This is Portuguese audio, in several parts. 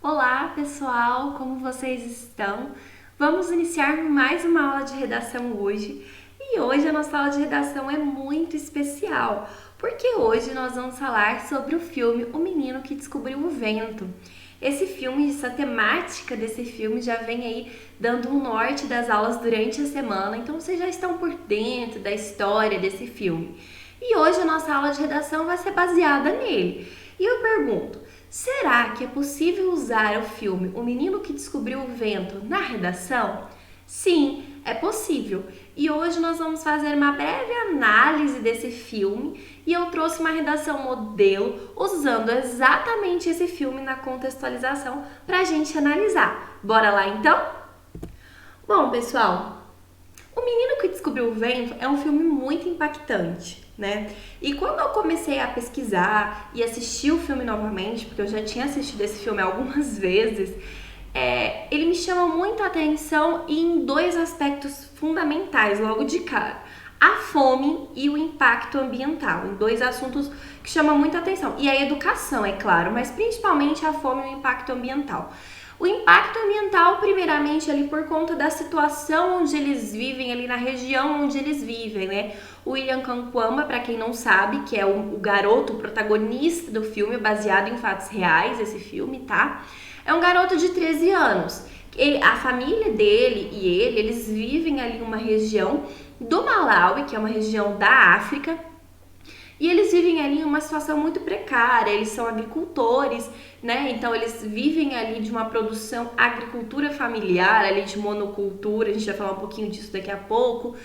Olá, pessoal, como vocês estão? Vamos iniciar mais uma aula de redação hoje. E hoje a nossa aula de redação é muito especial, porque hoje nós vamos falar sobre o filme O Menino que Descobriu o Vento. Esse filme, essa temática desse filme já vem aí dando um norte das aulas durante a semana, então vocês já estão por dentro da história desse filme. E hoje a nossa aula de redação vai ser baseada nele. E eu pergunto, será que é possível usar o filme O Menino que Descobriu o Vento na redação? Sim, é possível. E hoje nós vamos fazer uma breve análise desse filme e eu trouxe uma redação modelo usando exatamente esse filme na contextualização para a gente analisar. Bora lá então? Bom, pessoal, O Menino que Descobriu o Vento é um filme muito impactante, né? E quando eu comecei a pesquisar e assistir o filme novamente, porque eu já tinha assistido esse filme algumas vezes, ele me chama muito a atenção em dois aspectos fundamentais logo de cara. A fome e o impacto ambiental, em dois assuntos que chamam muita atenção. E a educação, é claro, mas principalmente a fome e o impacto ambiental. O impacto ambiental, primeiramente, ali por conta da situação onde eles vivem, ali na região onde eles vivem, né? O William Kamkwamba, para quem não sabe, que é o garoto, o protagonista do filme, baseado em fatos reais, esse filme, tá? É um garoto de 13 anos. A família dele e eles vivem ali em uma região do Malawi, que é uma região da África, e eles vivem ali em uma situação muito precária, eles são agricultores, né? Então eles vivem ali de uma produção agricultura familiar, ali de monocultura, a gente vai falar um pouquinho disso daqui a pouco.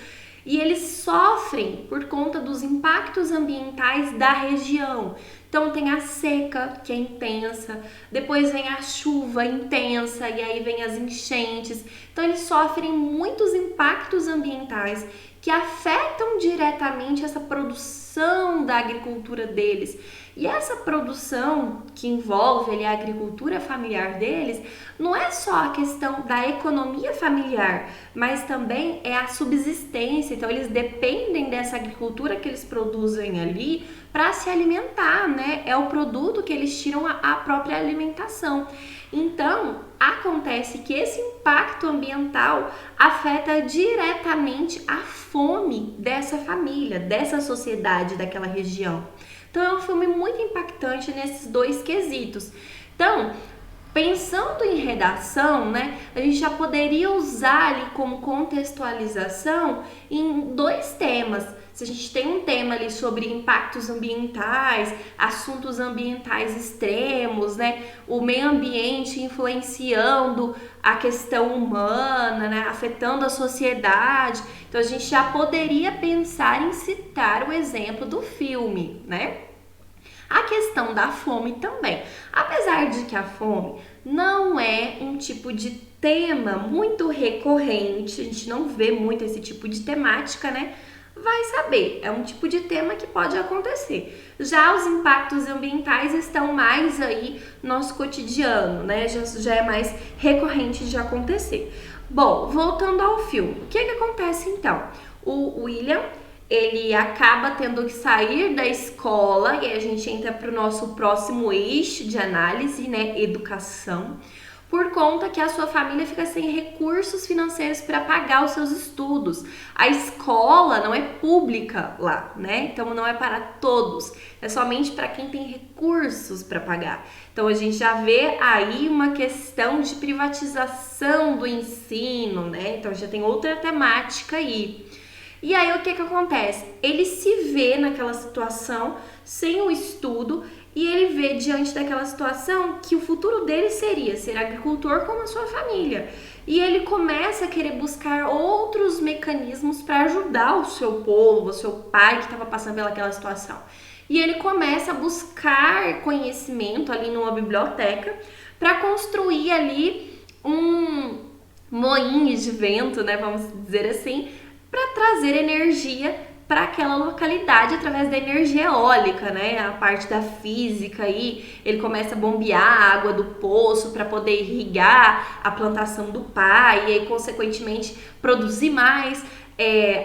E eles sofrem por conta dos impactos ambientais da região. Então tem a seca, que é intensa, depois vem a chuva intensa e aí vem as enchentes. Então eles sofrem muitos impactos ambientais que afetam diretamente essa produção da agricultura deles. E essa produção que envolve ali a agricultura familiar deles, não é só a questão da economia familiar, mas também é a subsistência. Então eles dependem dessa agricultura que eles produzem ali para se alimentar, né? É o produto que eles tiram a própria alimentação. Então, acontece que esse impacto ambiental afeta diretamente a fome dessa família, dessa sociedade, daquela região. Então, é um filme muito impactante nesses dois quesitos. Então, pensando em redação, né, a gente já poderia usar ali como contextualização em dois temas. Se a gente tem um tema ali sobre impactos ambientais, assuntos ambientais extremos, né, o meio ambiente influenciando a questão humana, né, afetando a sociedade, então a gente já poderia pensar em citar o exemplo do filme, né? A questão da fome também. Apesar de que a fome não é um tipo de tema muito recorrente, a gente não vê muito esse tipo de temática, né? Vai saber, é um tipo de tema que pode acontecer. Já os impactos ambientais estão mais aí no nosso cotidiano, né? Já é mais recorrente de acontecer. Bom, voltando ao filme, o que acontece então? O William, ele acaba tendo que sair da escola, e aí a gente entra para o nosso próximo eixo de análise, né? Educação. Por conta que a sua família fica sem recursos financeiros para pagar os seus estudos. A escola não é pública lá, né? Então não é para todos, é somente para quem tem recursos para pagar. Então a gente já vê aí uma questão de privatização do ensino, né? Então já tem outra temática aí. E aí o que acontece? Ele se vê naquela situação sem o estudo e ele vê diante daquela situação que o futuro dele seria ser agricultor como a sua família. E ele começa a querer buscar outros mecanismos para ajudar o seu povo, o seu pai que estava passando pelaquela situação. E ele começa a buscar conhecimento ali numa biblioteca para construir ali um moinho de vento, né, vamos dizer assim, para trazer energia para aquela localidade através da energia eólica, né? A parte da física aí, ele começa a bombear a água do poço para poder irrigar a plantação do pai e aí consequentemente produzir mais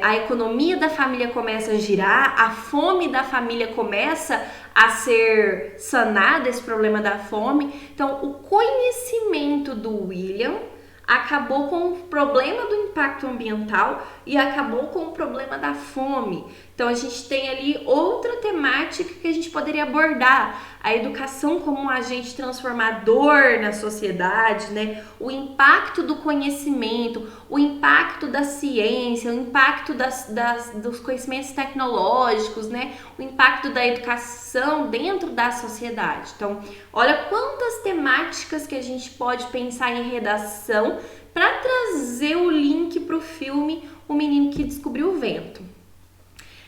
a economia da família começa a girar, a fome da família começa a ser sanada, esse problema da fome. Então, o conhecimento do William acabou com o problema do impacto ambiental e acabou com o problema da fome. Então a gente tem ali outra temática que a gente poderia abordar, a educação como um agente transformador na sociedade, né? O impacto do conhecimento, o impacto da ciência, o impacto dos conhecimentos tecnológicos, né? O impacto da educação dentro da sociedade. Então, olha quantas temáticas que a gente pode pensar em redação para trazer o link para o filme O Menino que Descobriu o Vento.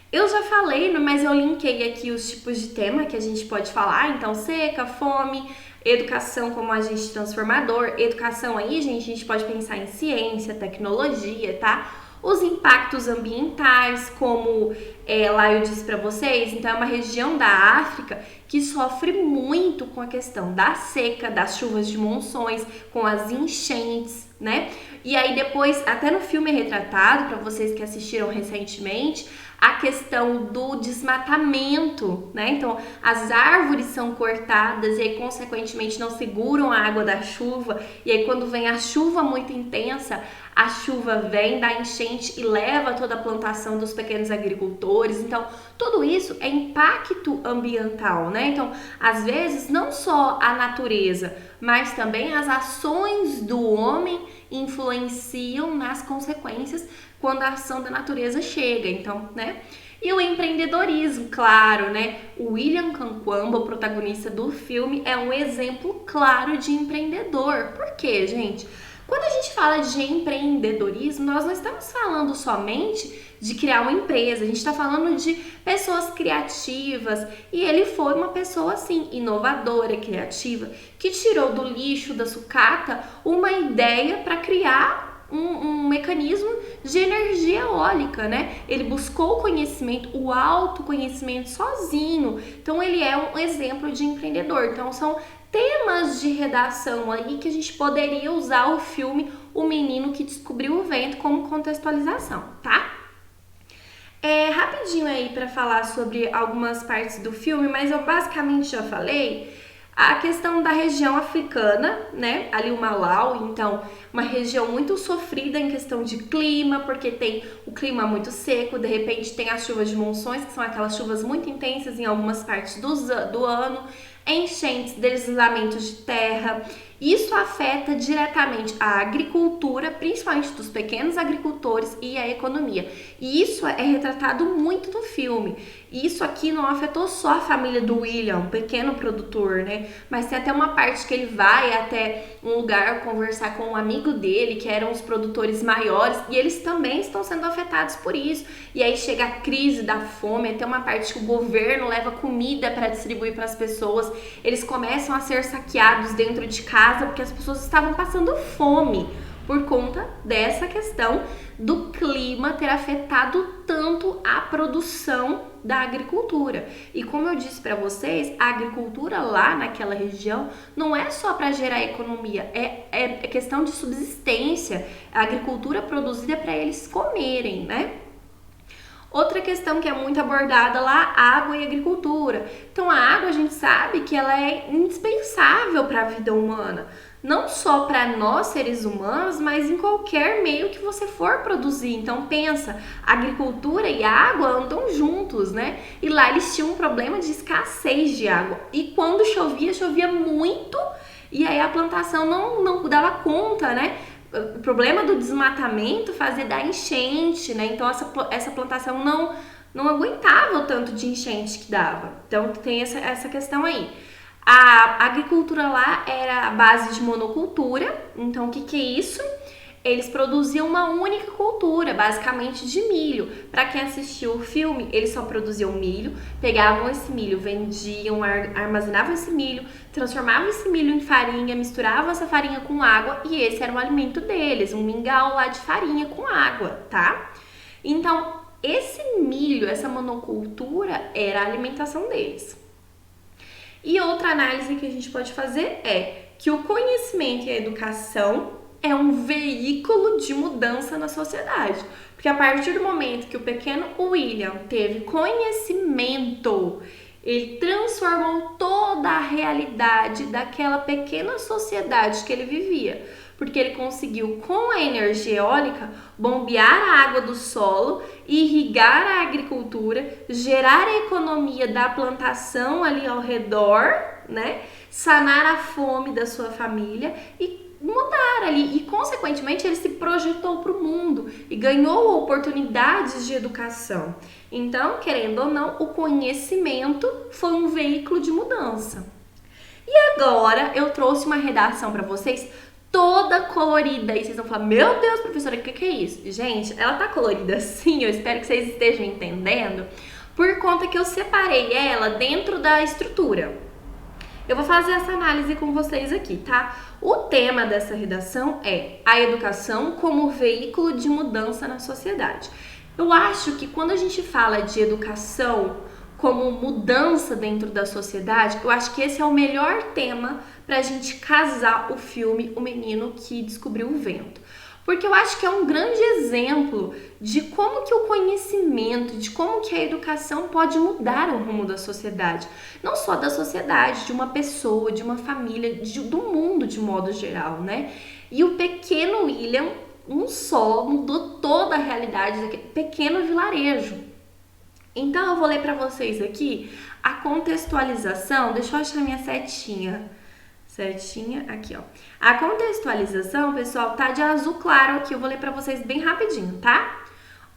Eu já falei, mas eu linkei aqui os tipos de tema que a gente pode falar. Então, seca, fome, educação como agente transformador. Educação aí, gente, a gente pode pensar em ciência, tecnologia, tá? Os impactos ambientais, como lá eu disse para vocês, então é uma região da África que sofre muito com a questão da seca, das chuvas de monções, com as enchentes, né? E aí depois, até no filme é retratado, para vocês que assistiram recentemente, a questão do desmatamento, né? Então, as árvores são cortadas e aí, consequentemente, não seguram a água da chuva. E aí, quando vem a chuva muito intensa, a chuva vem, dá enchente e leva toda a plantação dos pequenos agricultores. Então, tudo isso é impacto ambiental, né? Então, às vezes, não só a natureza, mas também as ações do homem influenciam nas consequências quando a ação da natureza chega, então, né? E o empreendedorismo, claro, né? O William Kankwamba, o protagonista do filme, é um exemplo claro de empreendedor. Por quê, gente? Quando a gente fala de empreendedorismo, nós não estamos falando somente de criar uma empresa, a gente está falando de pessoas criativas, e ele foi uma pessoa assim, inovadora, criativa, que tirou do lixo, da sucata, uma ideia para criar um mecanismo de energia eólica, né? Ele buscou o conhecimento, o autoconhecimento sozinho. Então ele é um exemplo de empreendedor. Então são temas de redação aí que a gente poderia usar o filme O Menino que Descobriu o Vento como contextualização, tá? Rapidinho aí para falar sobre algumas partes do filme, mas eu basicamente já falei. A questão da região africana, né, ali o Malau, então uma região muito sofrida em questão de clima, porque tem o clima muito seco, de repente tem as chuvas de monções, que são aquelas chuvas muito intensas em algumas partes do ano, enchentes, deslizamentos de terra. Isso afeta diretamente a agricultura, principalmente dos pequenos agricultores, e a economia. E isso é retratado muito no filme. E isso aqui não afetou só a família do William, um pequeno produtor, né? Mas tem até uma parte que ele vai até um lugar conversar com um amigo dele, que eram os produtores maiores, e eles também estão sendo afetados por isso. E aí chega a crise da fome, até uma parte que o governo leva comida para distribuir para as pessoas. Eles começam a ser saqueados dentro de casa, porque as pessoas estavam passando fome por conta dessa questão do clima ter afetado tanto a produção da agricultura. E como eu disse para vocês, a agricultura lá naquela região não é só para gerar economia, é questão de subsistência. A agricultura produzida é para eles comerem, né? Outra questão que é muito abordada lá, água e agricultura. Então a água a gente sabe que ela é indispensável para a vida humana. Não só para nós seres humanos, mas em qualquer meio que você for produzir. Então pensa, agricultura e água andam juntos, né? E lá eles tinham um problema de escassez de água. E quando chovia, chovia muito, e aí a plantação não dava conta, né? O problema do desmatamento fazia dar enchente, né? Então essa plantação não aguentava o tanto de enchente que dava. Então tem essa questão aí. A agricultura lá era a base de monocultura. Então o que é isso? Eles produziam uma única cultura, basicamente de milho. Para quem assistiu o filme, eles só produziam milho, pegavam esse milho, vendiam, armazenavam esse milho, transformavam esse milho em farinha, misturavam essa farinha com água e esse era o alimento deles, um mingau lá de farinha com água, tá? Então, esse milho, essa monocultura, era a alimentação deles. E outra análise que a gente pode fazer é que o conhecimento e a educação é um veículo de mudança na sociedade. Porque a partir do momento que o pequeno William teve conhecimento, ele transformou toda a realidade daquela pequena sociedade que ele vivia. Porque ele conseguiu, com a energia eólica, bombear a água do solo, irrigar a agricultura, gerar a economia da plantação ali ao redor, né? Sanar a fome da sua família e mudar ali. E, consequentemente, ele se projetou para o mundo e ganhou oportunidades de educação. Então, querendo ou não, o conhecimento foi um veículo de mudança. E agora eu trouxe uma redação para vocês toda colorida. E vocês vão falar, meu Deus, professora, o que é isso? Gente, ela tá colorida assim, eu espero que vocês estejam entendendo, por conta que eu separei ela dentro da estrutura. Eu vou fazer essa análise com vocês aqui, tá? O tema dessa redação é a educação como veículo de mudança na sociedade. Eu acho que quando a gente fala de educação como mudança dentro da sociedade, eu acho que esse é o melhor tema pra gente casar o filme O Menino que Descobriu o Vento. Porque eu acho que é um grande exemplo de como que o conhecimento, de como que a educação pode mudar o rumo da sociedade. Não só da sociedade, de uma pessoa, de uma família, do mundo de modo geral, né? E o pequeno William, mudou toda a realidade daquele pequeno vilarejo. Então eu vou ler para vocês aqui a contextualização. Deixa eu achar minha setinha. Setinha, aqui ó. A contextualização, pessoal, tá de azul claro aqui. Eu vou ler para vocês bem rapidinho, tá?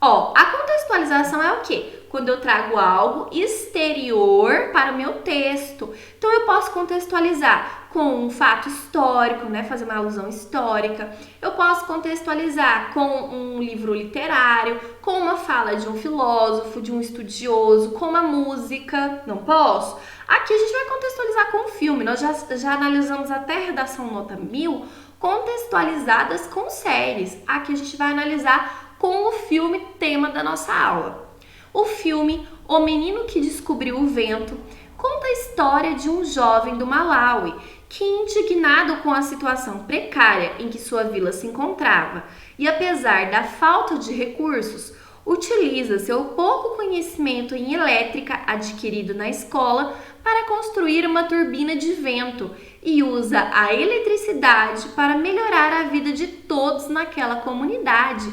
Ó, a contextualização é o quê? Quando eu trago algo exterior para o meu texto. Então eu posso contextualizar com um fato histórico, né? Fazer uma alusão histórica. Eu posso contextualizar com um livro literário, com uma fala de um filósofo, de um estudioso, com uma música. Não posso? Aqui a gente vai contextualizar com um filme. Nós já analisamos até a redação nota 1000 contextualizadas com séries. Aqui a gente vai analisar com o filme tema da nossa aula. O filme O Menino que Descobriu o Vento conta a história de um jovem do Malawi que, indignado com a situação precária em que sua vila se encontrava e apesar da falta de recursos, utiliza seu pouco conhecimento em elétrica adquirido na escola para construir uma turbina de vento e usa a eletricidade para melhorar a vida de todos naquela comunidade.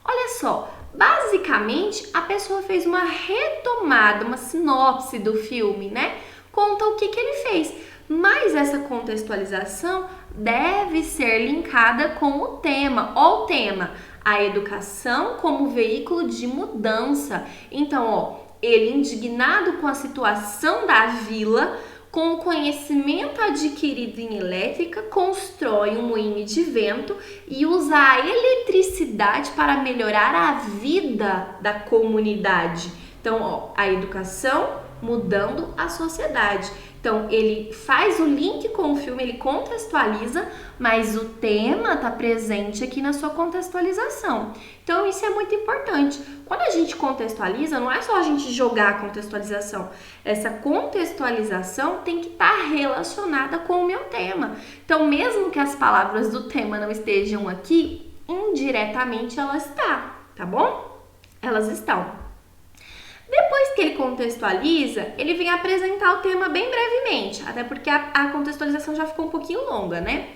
Olha só, basicamente a pessoa fez uma retomada, uma sinopse do filme, né? Conta o que ele fez, mas essa contextualização deve ser linkada com o tema. Ó, o tema, a educação como veículo de mudança. Então, ó, ele indignado com a situação da vila, com o conhecimento adquirido em elétrica, constrói um moinho de vento e usa a eletricidade para melhorar a vida da comunidade. Então, ó, a educação mudando a sociedade. Então, ele faz o link com o filme, ele contextualiza, mas o tema está presente aqui na sua contextualização. Então, isso é muito importante. Quando a gente contextualiza, não é só a gente jogar a contextualização. Essa contextualização tem que estar relacionada com o meu tema. Então, mesmo que as palavras do tema não estejam aqui, indiretamente ela está, tá bom? Elas estão. Depois que ele contextualiza, ele vem apresentar o tema bem brevemente, até porque a contextualização já ficou um pouquinho longa, né?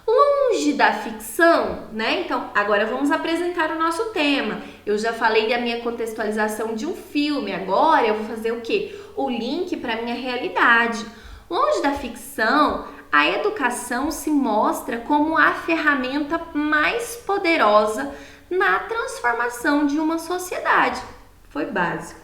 Longe da ficção, né? Então, agora vamos apresentar o nosso tema. Eu já falei da minha contextualização de um filme, agora eu vou fazer o quê? O link para a minha realidade. Longe da ficção, a educação se mostra como a ferramenta mais poderosa na transformação de uma sociedade. Foi básico.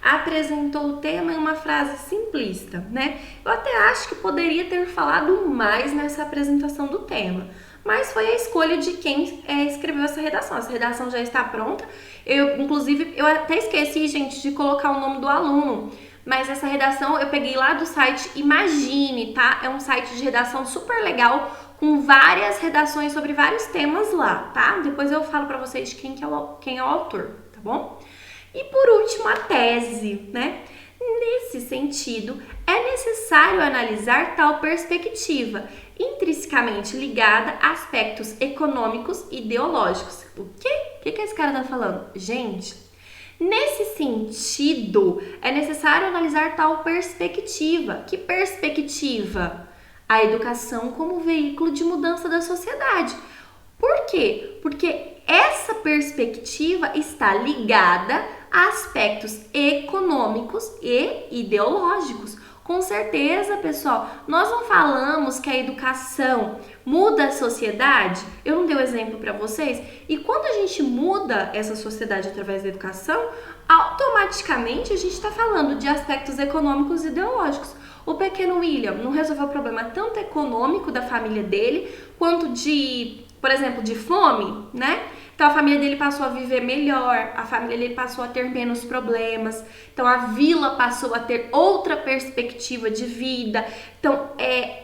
Apresentou o tema em uma frase simplista, né? Eu até acho que poderia ter falado mais nessa apresentação do tema, mas foi a escolha de quem escreveu essa redação. Essa redação já está pronta. Inclusive, eu até esqueci, gente, de colocar o nome do aluno, mas essa redação eu peguei lá do site Imagine, tá? É um site de redação super legal, com várias redações sobre vários temas lá, tá? Depois eu falo pra vocês quem é o autor, tá bom? E por último, a tese, né? Nesse sentido, é necessário analisar tal perspectiva, intrinsecamente ligada a aspectos econômicos e ideológicos. O quê? O que esse cara tá falando? Gente, nesse sentido, é necessário analisar tal perspectiva. Que perspectiva? A educação como veículo de mudança da sociedade. Por quê? Porque essa perspectiva está ligada a aspectos econômicos e ideológicos. Com certeza, pessoal, nós não falamos que a educação muda a sociedade? Eu não dei o exemplo para vocês? E quando a gente muda essa sociedade através da educação, automaticamente a gente está falando de aspectos econômicos e ideológicos. O pequeno William não resolveu o problema tanto econômico da família dele, quanto de, por exemplo, de fome, né? Então a família dele passou a viver melhor, a família dele passou a ter menos problemas, então a vila passou a ter outra perspectiva de vida. Então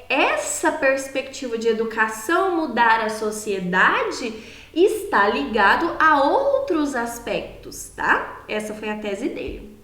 essa perspectiva de educação mudar a sociedade está ligado a outros aspectos, tá? Essa foi a tese dele.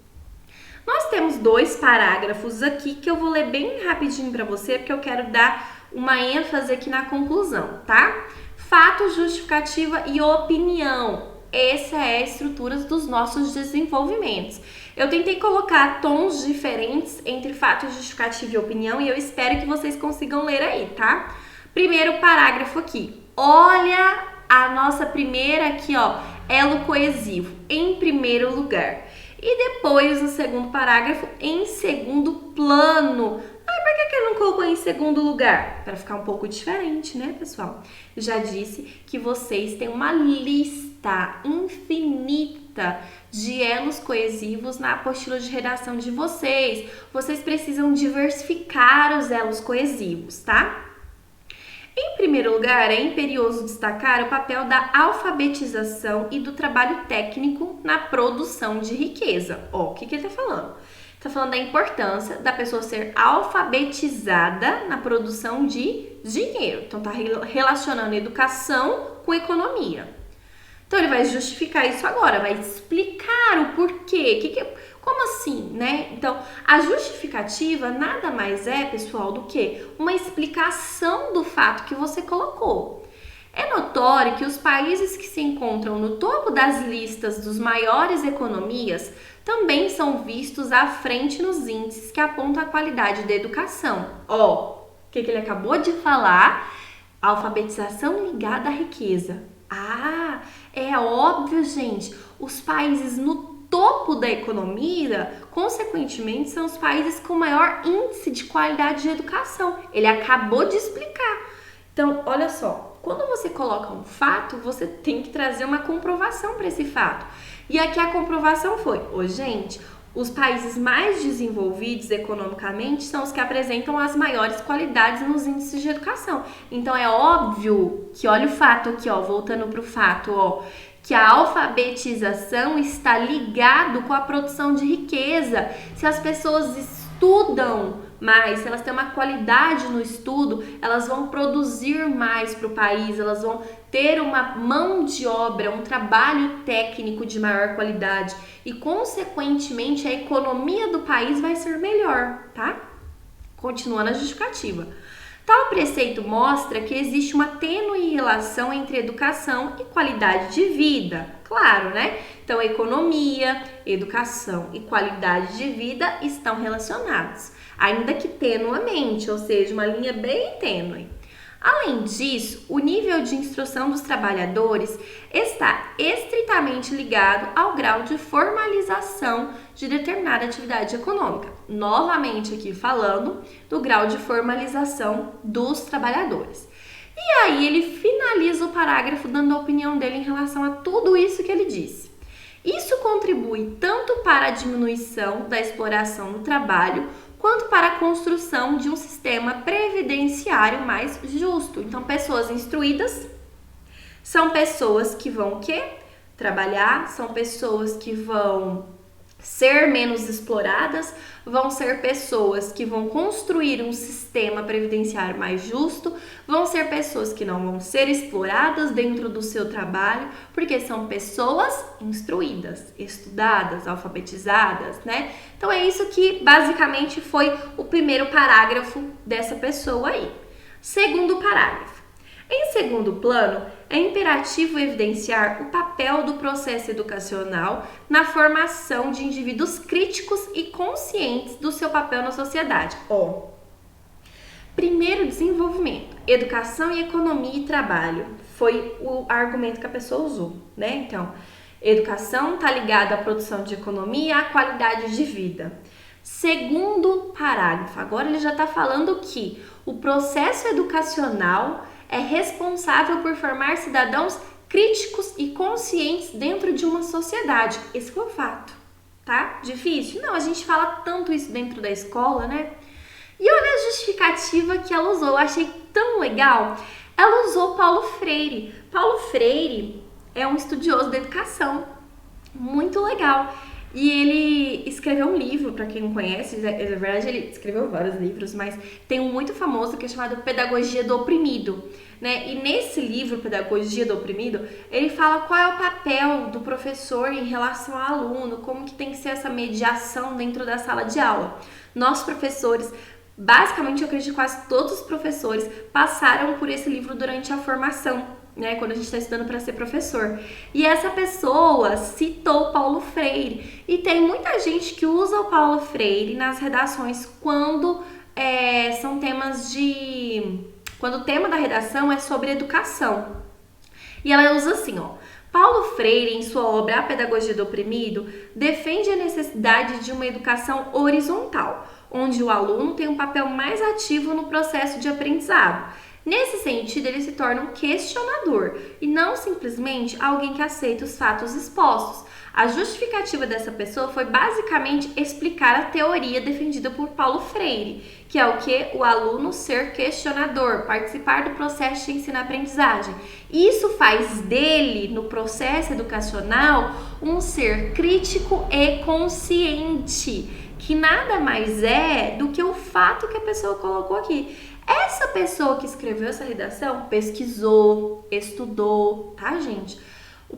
Nós temos 2 parágrafos aqui que eu vou ler bem rapidinho para você, porque eu quero dar uma ênfase aqui na conclusão, tá? Fato, justificativa e opinião. Essa é a estrutura dos nossos desenvolvimentos. Eu tentei colocar tons diferentes entre fato, justificativa e opinião e eu espero que vocês consigam ler aí, tá? Primeiro parágrafo aqui. Olha a nossa primeira aqui, ó, elo coesivo, em primeiro lugar. E depois o segundo parágrafo, em segundo plano. Por que ele não colocou em segundo lugar? Para ficar um pouco diferente, né, pessoal? Eu já disse que vocês têm uma lista infinita de elos coesivos na apostila de redação de vocês. Vocês precisam diversificar os elos coesivos, tá? Em primeiro lugar, é imperioso destacar o papel da alfabetização e do trabalho técnico na produção de riqueza. Ó, o que ele está falando? Está falando da importância da pessoa ser alfabetizada na produção de dinheiro. Então, está relacionando educação com economia. Então, ele vai justificar isso agora, vai explicar o porquê. Como assim, né? Então, a justificativa nada mais é, pessoal, do que uma explicação do fato que você colocou. É notório que os países que se encontram no topo das listas dos maiores economias também são vistos à frente nos índices que apontam a qualidade da educação. Ó, o que ele acabou de falar? Alfabetização ligada à riqueza. Ah, é óbvio, gente. Os países no topo da economia, consequentemente, são os países com maior índice de qualidade de educação. Ele acabou de explicar. Então, olha só, quando você coloca um fato, você tem que trazer uma comprovação para esse fato. E aqui a comprovação foi, gente, os países mais desenvolvidos economicamente são os que apresentam as maiores qualidades nos índices de educação. Então, é óbvio que, olha o fato aqui, ó, voltando para o fato, ó, que a alfabetização está ligado com a produção de riqueza. Se as pessoas estudam mais, se elas têm uma qualidade no estudo, elas vão produzir mais para o país, elas vão ter uma mão de obra, um trabalho técnico de maior qualidade e, consequentemente, a economia do país vai ser melhor, tá? Continuando a justificativa. Tal preceito mostra que existe uma tênue relação entre educação e qualidade de vida. Claro, né? Então, economia, educação e qualidade de vida estão relacionados, ainda que tenuamente, ou seja, uma linha bem tênue. Além disso, o nível de instrução dos trabalhadores está estritamente ligado ao grau de formalização de determinada atividade econômica. Novamente aqui falando do grau de formalização dos trabalhadores. E aí ele finaliza o parágrafo dando a opinião dele em relação a tudo isso que ele disse. Isso contribui tanto para a diminuição da exploração no trabalho, quanto para a construção de um sistema previdenciário mais justo. Então, pessoas instruídas são pessoas que vão o quê? Trabalhar, são pessoas que vão ser menos exploradas, vão ser pessoas que vão construir um sistema previdenciário mais justo, vão ser pessoas que não vão ser exploradas dentro do seu trabalho, porque são pessoas instruídas, estudadas, alfabetizadas, né? Então é isso que basicamente foi o primeiro parágrafo dessa pessoa aí. Segundo parágrafo. Em segundo plano, é imperativo evidenciar o papel do processo educacional na formação de indivíduos críticos e conscientes do seu papel na sociedade. Primeiro, desenvolvimento, educação e economia e trabalho. Foi o argumento que a pessoa usou, né? Então, educação está ligada à produção de economia e à qualidade de vida. Segundo parágrafo, agora ele já está falando que o processo educacional é responsável por formar cidadãos críticos e conscientes dentro de uma sociedade. Esse foi o fato, tá? Difícil? Não, a gente fala tanto isso dentro da escola, né? E olha a justificativa que ela usou, eu achei tão legal. Ela usou Paulo Freire. Paulo Freire é um estudioso da educação, muito legal. E ele escreveu um livro, para quem não conhece, na verdade ele escreveu vários livros, mas tem um muito famoso que é chamado Pedagogia do Oprimido, né? E nesse livro, Pedagogia do Oprimido, ele fala qual é o papel do professor em relação ao aluno, como que tem que ser essa mediação dentro da sala de aula. Nós, professores, basicamente eu acredito que quase todos os professores passaram por esse livro durante a formação, né, quando a gente está estudando para ser professor. E essa pessoa citou Paulo Freire. E tem muita gente que usa o Paulo Freire nas redações quando são temas de... Quando o tema da redação é sobre educação. E ela usa assim, Paulo Freire, em sua obra A Pedagogia do Oprimido, defende a necessidade de uma educação horizontal, onde o aluno tem um papel mais ativo no processo de aprendizado. Nesse sentido, ele se torna um questionador e não simplesmente alguém que aceita os fatos expostos. A justificativa dessa pessoa foi basicamente explicar a teoria defendida por Paulo Freire, que é o que? O aluno ser questionador, participar do processo de ensino-aprendizagem. Isso faz dele, no processo educacional, um ser crítico e consciente, que nada mais é do que o fato que a pessoa colocou aqui. Essa pessoa que escreveu essa redação pesquisou, estudou, tá, gente?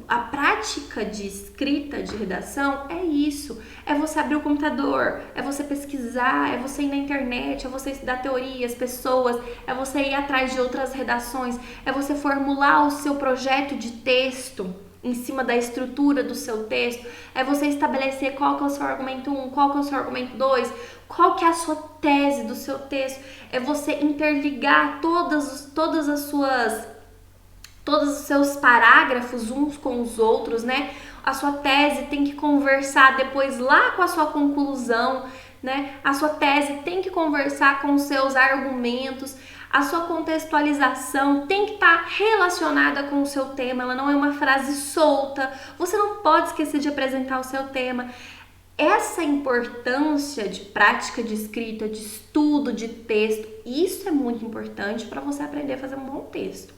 A prática de escrita de redação é isso. É você abrir o computador, é você pesquisar, é você ir na internet, é você estudar teorias, pessoas, é você ir atrás de outras redações, é você formular o seu projeto de texto em cima da estrutura do seu texto, é você estabelecer qual que é o seu argumento 1, qual que é o seu argumento 2, qual que é a sua tese do seu texto, é você interligar todos os seus parágrafos uns com os outros, né? A sua tese tem que conversar depois lá com a sua conclusão, né? A sua tese tem que conversar com os seus argumentos, a sua contextualização tem que estar relacionada com o seu tema, ela não é uma frase solta, você não pode esquecer de apresentar o seu tema. Essa importância de prática de escrita, de estudo de texto, isso é muito importante para você aprender a fazer um bom texto.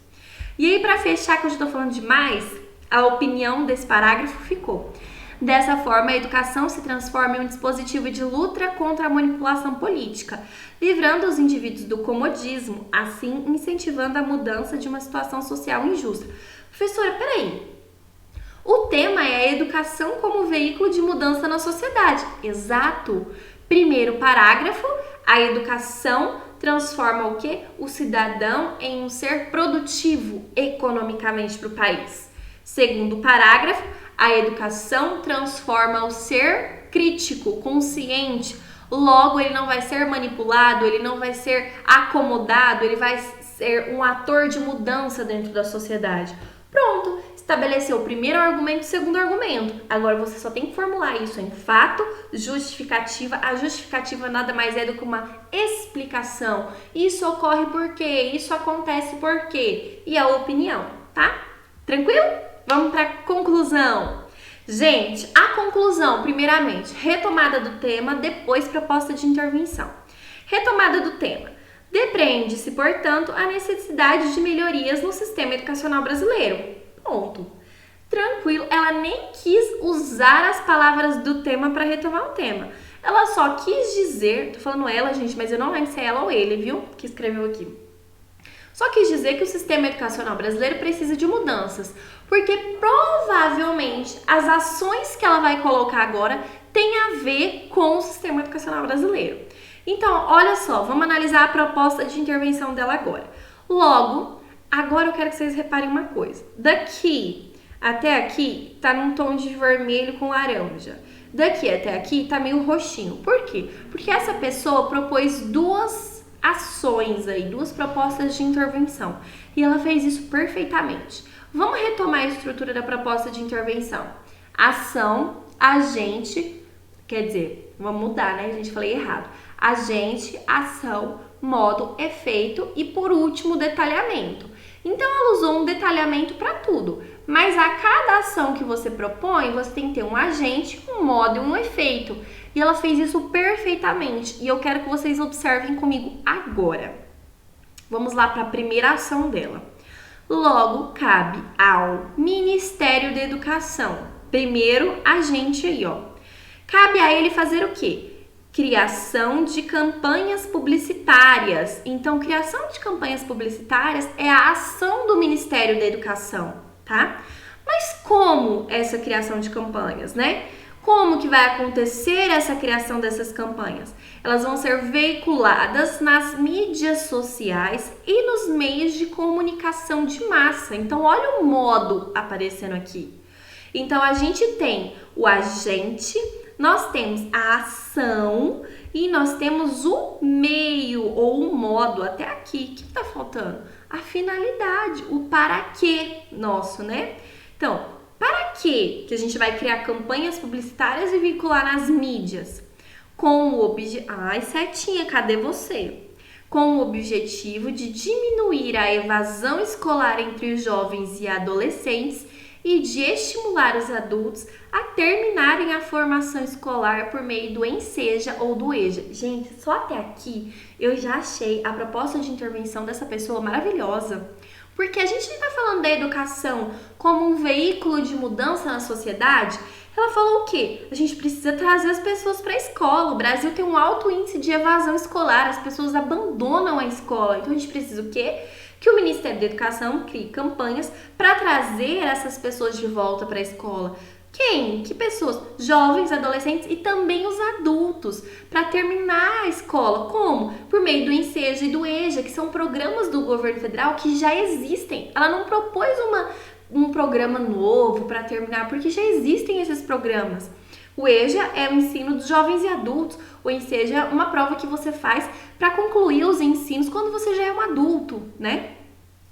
E aí, para fechar, que eu já estou falando demais, a opinião desse parágrafo ficou: dessa forma, a educação se transforma em um dispositivo de luta contra a manipulação política, livrando os indivíduos do comodismo, assim incentivando a mudança de uma situação social injusta. Professora, peraí, o tema é a educação como veículo de mudança na sociedade. Exato. Primeiro parágrafo, a educação transforma o quê? O cidadão em um ser produtivo economicamente para o país. Segundo parágrafo, a educação transforma o ser crítico, consciente. Logo, ele não vai ser manipulado, ele não vai ser acomodado, ele vai ser um ator de mudança dentro da sociedade. Pronto, estabeleceu o primeiro argumento e o segundo argumento. Agora você só tem que formular isso em fato, justificativa. A justificativa nada mais é do que uma explicação. Isso ocorre por quê? Isso acontece por quê? E a opinião, tá? Tranquilo? Vamos para a conclusão. Gente, a conclusão, primeiramente, retomada do tema, depois proposta de intervenção. Retomada do tema. Depreende-se, portanto, a necessidade de melhorias no sistema educacional brasileiro. Ponto. Tranquilo, ela nem quis usar as palavras do tema para retomar o tema. Ela só quis dizer, tô falando ela, gente, mas eu não lembro se é ela ou ele, viu, que escreveu aqui. Só quis dizer que o sistema educacional brasileiro precisa de mudanças, porque provavelmente as ações que ela vai colocar agora têm a ver com o sistema educacional brasileiro. Então, olha só, vamos analisar a proposta de intervenção dela agora. Logo, agora eu quero que vocês reparem uma coisa. Daqui até aqui tá num tom de vermelho com laranja. Daqui até aqui tá meio roxinho. Por quê? Porque essa pessoa propôs duas ações aí, duas propostas de intervenção. E ela fez isso perfeitamente. Vamos retomar a estrutura da proposta de intervenção. Ação, agente, quer dizer, vamos mudar, né? A gente falei errado. Agente, ação, modo, efeito e, por último, detalhamento. Então, ela usou um detalhamento para tudo, mas a cada ação que você propõe, você tem que ter um agente, um modo e um efeito. E ela fez isso perfeitamente, e eu quero que vocês observem comigo agora. Vamos lá para a primeira ação dela. Logo, cabe ao Ministério da Educação, primeiro agente aí, ó. Cabe a ele fazer o quê? Criação de campanhas publicitárias. Então, criação de campanhas publicitárias é a ação do Ministério da Educação, tá? Mas como essa criação de campanhas, né? Como que vai acontecer essa criação dessas campanhas? Elas vão ser veiculadas nas mídias sociais e nos meios de comunicação de massa. Então, olha o modo aparecendo aqui. Então, a gente tem o agente, nós temos a ação e nós temos o meio ou o modo até aqui. O que está faltando? A finalidade, o para quê nosso, né? Então, para quê que a gente vai criar campanhas publicitárias e vincular nas mídias? Com o objetivo... Ai, setinha, cadê você? Com o objetivo de diminuir a evasão escolar entre os jovens e adolescentes e de estimular os adultos a terminarem a formação escolar por meio do ENSEJA ou do EJA. Gente, só até aqui eu já achei a proposta de intervenção dessa pessoa maravilhosa. Porque a gente está falando da educação como um veículo de mudança na sociedade. Ela falou o quê? A gente precisa trazer as pessoas para a escola. O Brasil tem um alto índice de evasão escolar, as pessoas abandonam a escola. Então a gente precisa o quê? Que o Ministério da Educação crie campanhas para trazer essas pessoas de volta para a escola. Quem? Que pessoas? Jovens, adolescentes e também os adultos, para terminar a escola. Como? Por meio do ENSEJA e do EJA, que são programas do governo federal que já existem. Ela não propôs um programa novo para terminar, porque já existem esses programas. O EJA é o ensino dos jovens e adultos. O ENSEJA é uma prova que você faz para concluir os ensinos quando você já é um adulto, né?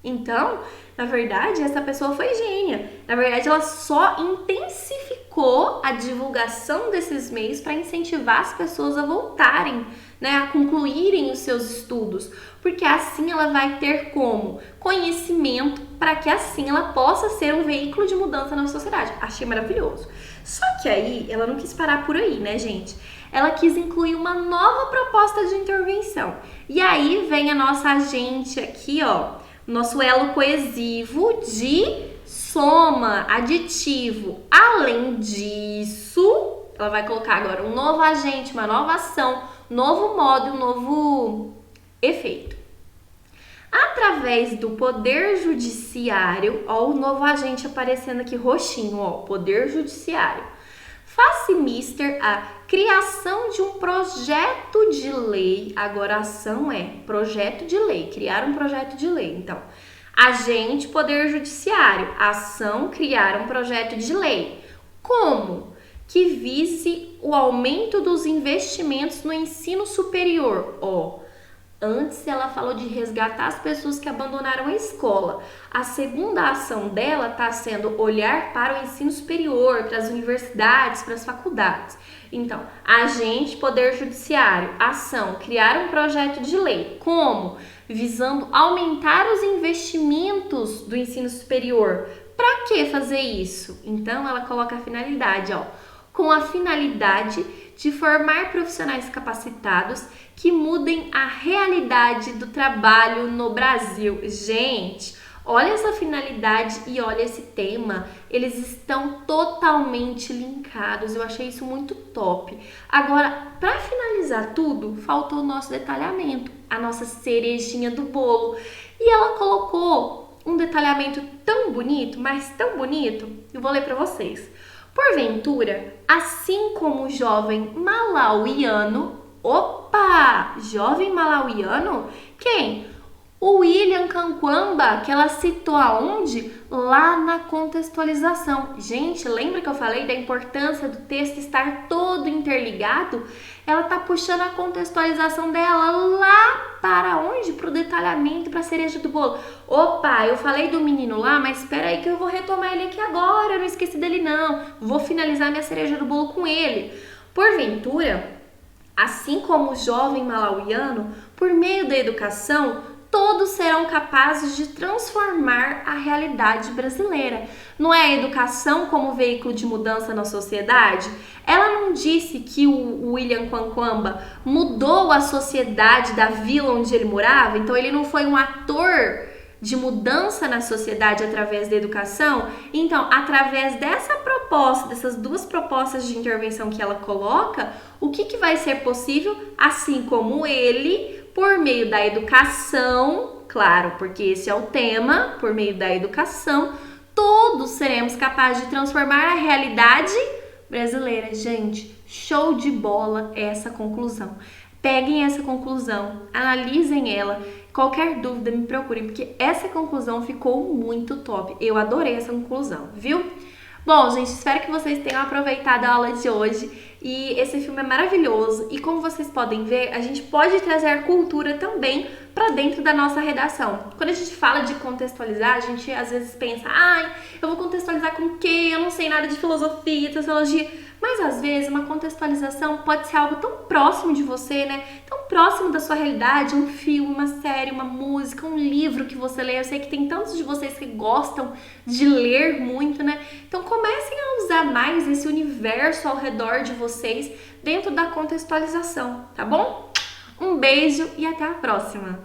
Então, na verdade, essa pessoa foi gênia. Na verdade, ela só intensificou a divulgação desses meios para incentivar as pessoas a voltarem, né, a concluírem os seus estudos, porque assim ela vai ter como conhecimento para que assim ela possa ser um veículo de mudança na sociedade. Achei maravilhoso. Só que aí ela não quis parar por aí, né, gente? Ela quis incluir uma nova proposta de intervenção. E aí vem a nossa agente aqui, ó, nosso elo coesivo de soma, aditivo. Além disso, ela vai colocar agora um novo agente, uma nova ação, novo modo, um novo efeito. Através do Poder Judiciário, ó, o novo agente aparecendo aqui roxinho, ó, Poder Judiciário. Faz-se mister a criação de um projeto de lei. Agora a ação é projeto de lei, criar um projeto de lei. Então, agente, Poder Judiciário, ação, criar um projeto de lei. Como? Que vise o aumento dos investimentos no ensino superior. Ó, antes ela falou de resgatar as pessoas que abandonaram a escola. A segunda ação dela está sendo olhar para o ensino superior, para as universidades, para as faculdades. Então, agente, Poder Judiciário, ação, criar um projeto de lei. Como? Visando aumentar os investimentos do ensino superior. Para que fazer isso? Então, ela coloca a finalidade, ó, com a finalidade de formar profissionais capacitados que mudem a realidade do trabalho no Brasil. Gente, olha essa finalidade e olha esse tema, eles estão totalmente linkados, eu achei isso muito top. Agora, para finalizar tudo, faltou o nosso detalhamento, a nossa cerejinha do bolo. E ela colocou um detalhamento tão bonito, mas tão bonito, eu vou ler para vocês. Porventura, assim como o jovem malauiano, opa, jovem malauiano, quem? O William Canquamba, que ela citou aonde? Lá na contextualização. Gente, lembra que eu falei da importância do texto estar todo interligado? Ela tá puxando a contextualização dela lá para onde? Para o detalhamento, para a cereja do bolo. Opa, eu falei do menino lá, mas espera aí que eu vou retomar ele aqui agora, eu não esqueci dele não. Vou finalizar minha cereja do bolo com ele. Porventura, assim como o jovem malauiano, por meio da educação, todos serão capazes de transformar a realidade brasileira. Não é a educação como veículo de mudança na sociedade? Ela não disse que o William Canquamba mudou a sociedade da vila onde ele morava? Então ele não foi um ator de mudança na sociedade através da educação? Então, através dessa proposta, dessas duas propostas de intervenção que ela coloca, o que vai ser possível? Assim como ele, por meio da educação, claro, porque esse é o tema, por meio da educação, todos seremos capazes de transformar a realidade brasileira. Gente, show de bola essa conclusão. Peguem essa conclusão, analisem ela. Qualquer dúvida, me procurem, porque essa conclusão ficou muito top. Eu adorei essa conclusão, viu? Bom, gente, espero que vocês tenham aproveitado a aula de hoje. E esse filme é maravilhoso. E como vocês podem ver, a gente pode trazer cultura também para dentro da nossa redação. Quando a gente fala de contextualizar, a gente às vezes pensa, eu vou contextualizar com o quê? Eu não sei nada de filosofia, sociologia. Mas às vezes uma contextualização pode ser algo tão próximo de você, né? Tão próximo da sua realidade, um filme, uma série, uma música, um livro que você lê. Eu sei que tem tantos de vocês que gostam de ler muito, né? Então comecem a usar mais esse universo ao redor de vocês dentro da contextualização, tá bom? Um beijo e até a próxima!